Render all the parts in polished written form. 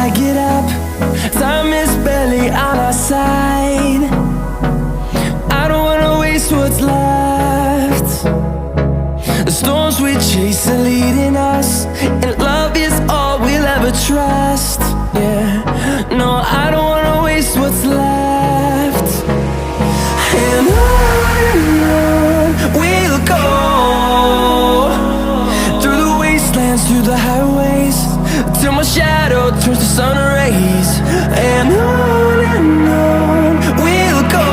I get up, time is barely on our side. I don't wanna waste what's left. The storms we chase are leading us, and love is all we'll ever trust. Yeah, no, I don't wanna waste what's left. And on we'll go, through the wastelands, through the highways, till my shadow turns to sun rays. And on we'll go,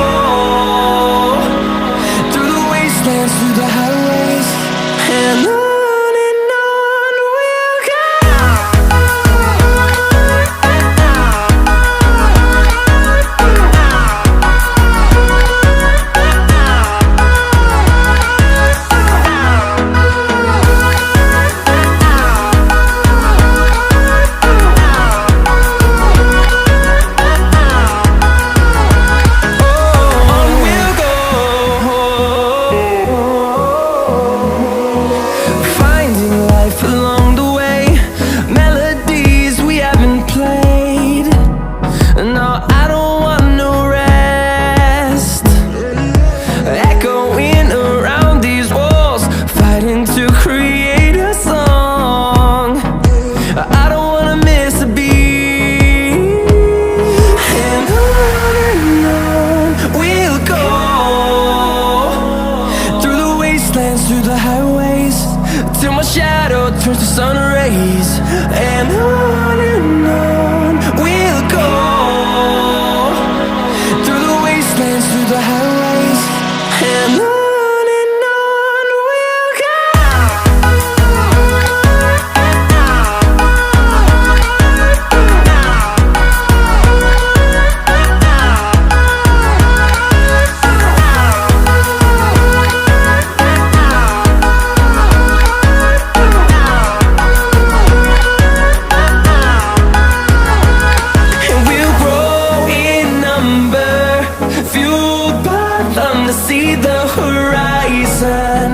through the wastelands, through the highways, and on we'll go. Through the highways, till my shadow turns to sun rays. And on we'll go, through the wastelands, through the highways, and on we'll go. See the horizon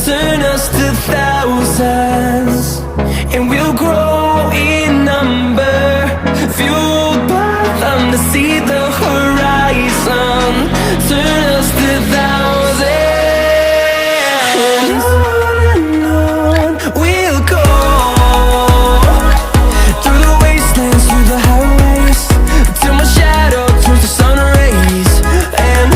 turn us to thousands, and we'll grow in number, fueled by them to see the horizon turn us to thousands. And on we'll go, through the wastelands, through the highways, till my shadow turns to sun rays. And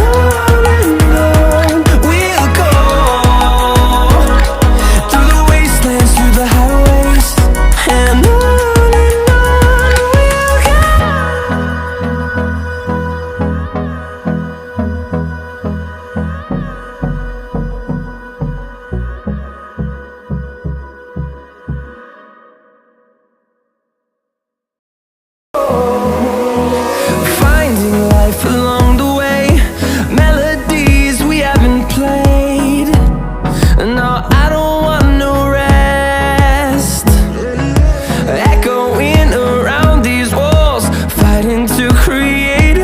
along the way, melodies we haven't played. No, I don't want no rest. Echoing around these walls, fighting to create